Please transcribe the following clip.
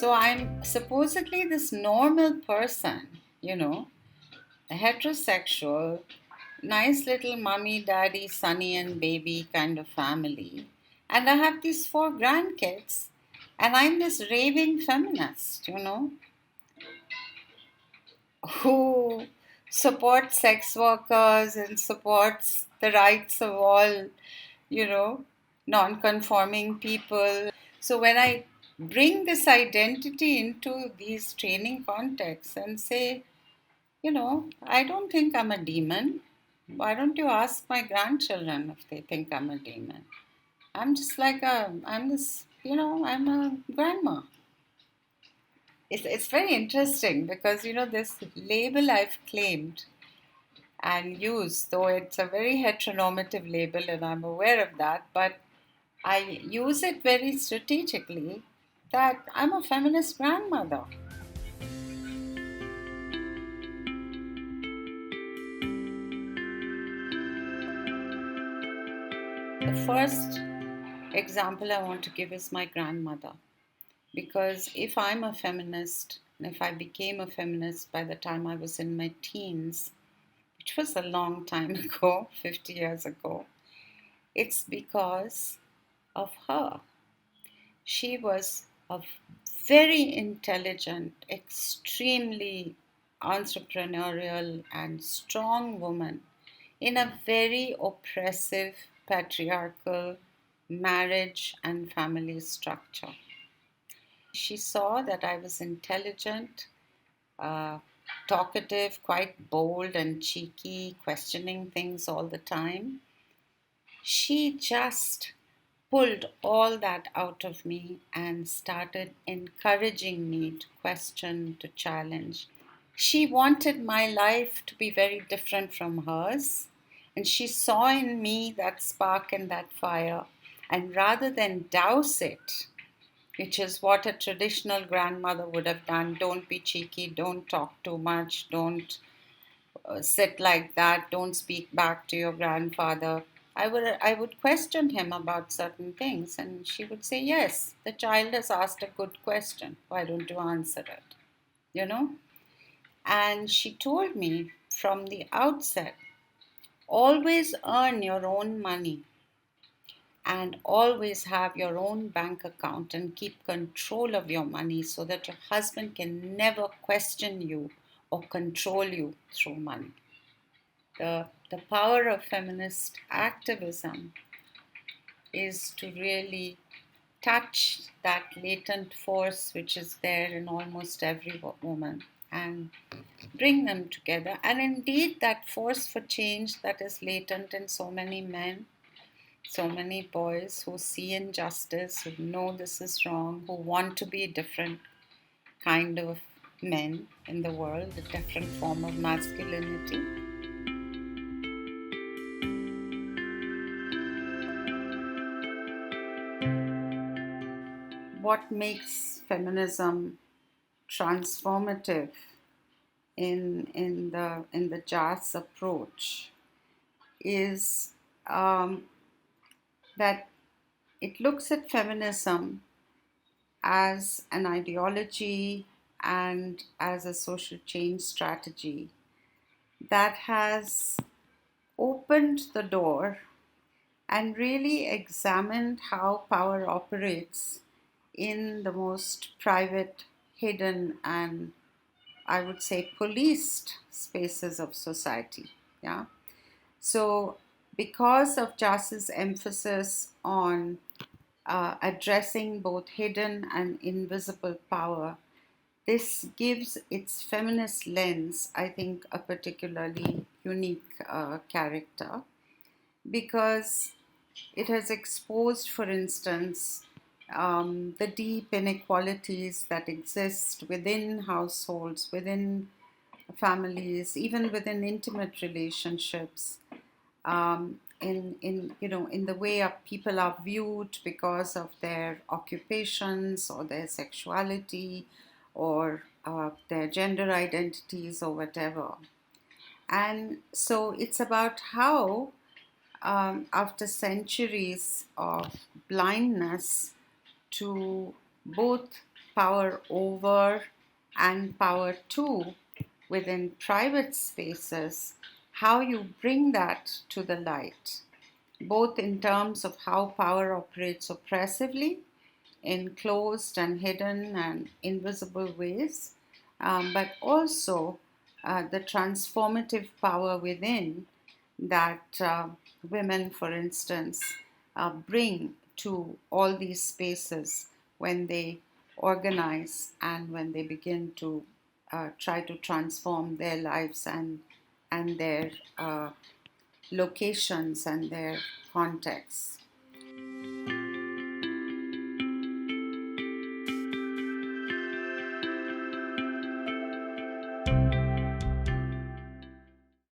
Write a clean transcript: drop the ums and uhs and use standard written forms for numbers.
So I'm supposedly this normal person, heterosexual, nice little mommy, daddy, sonny, and baby kind of family. And I have these four grandkids, and I'm this raving feminist, who supports sex workers and supports the rights of all, you know, non conforming people. So when I bring this identity into these training contexts and say, I don't think I'm a demon. Why don't you ask my grandchildren if they think I'm a demon? I'm just like I'm this, I'm a grandma. It's very interesting because, this label I've claimed and used, though it's a very heteronormative label and I'm aware of that, but I use it very strategically that I'm a feminist grandmother. The first example I want to give is my grandmother. Because if I'm a feminist, and if I became a feminist by the time I was in my teens, which was a long time ago, 50 years ago, it's because of her. She was a very intelligent, extremely entrepreneurial, and strong woman in a very oppressive patriarchal marriage and family structure. She saw that I was intelligent, uh, talkative, quite bold and cheeky, questioning things all the time. She just pulled all that out of me and started encouraging me to question, to challenge. She wanted my life to be very different from hers, and she saw in me that spark and that fire. And rather than douse it, which is what a traditional grandmother would have done, don't be cheeky, don't talk too much, don't sit like that, don't speak back to your grandfather. I would question him about certain things, and she would say, "Yes, the child has asked a good question. Why don't you answer it?" You know? And she told me from the outset, always earn your own money and always have your own bank account and keep control of your money so that your husband can never question you or control you through money. The power of feminist activism is to really touch that latent force which is there in almost every woman and bring them together. And indeed, that force for change that is latent in so many men, so many boys who see injustice, who know this is wrong, who want to be a different kind of men in the world, a different form of masculinity. What makes feminism transformative in the JAS approach is that it looks at feminism as an ideology and as a social change strategy that has opened the door and really examined how power operates in the most private, hidden, and I would say policed spaces of society. Yeah. So, because of Jas's emphasis on addressing both hidden and invisible power, this gives its feminist lens, I think, a particularly unique character because it has exposed, for instance, the deep inequalities that exist within households, within families, even within intimate relationships, in the way people are viewed because of their occupations or their sexuality or their gender identities or whatever. And so it's about how, after centuries of blindness to both power over and power to within private spaces, how you bring that to the light, both in terms of how power operates oppressively in closed and hidden and invisible ways, but also the transformative power within that women, for instance, bring to all these spaces when they organize and when they begin to try to transform their lives and their locations and their contexts.